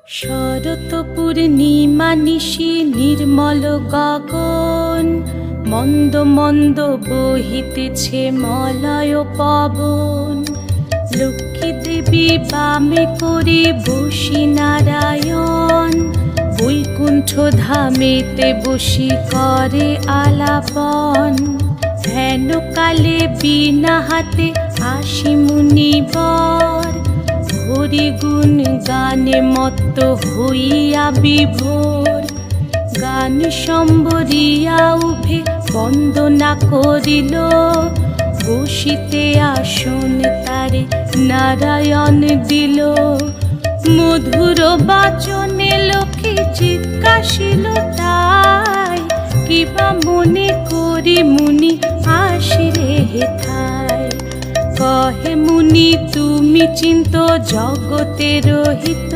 শরৎ পূর্ণিমা নিশি নির্মল গগন, মন্দ মন্দ বহিতেছে মলয় পবন। লক্ষ্মী দেবী বামে করে বসি নারায়ণ, বৈকুণ্ঠ ধামেতে বসি করে আলাপন। হেন কালে বিনা হাতে আসি মুনিবর, হরি গুণ গানে মত্ত হইয়া বিভোর। গান সম্বরিয়া উভে বন্দনা করিল, বসিতে আসন তারে নারায়ণ দিল। মধুর বাচনে লোকে জিজ্ঞাসিল তাই, কিবা মনে করি মুনি আসিরে হেথায়। কহে মুনি তুমি চিন্ত জগতের হিত,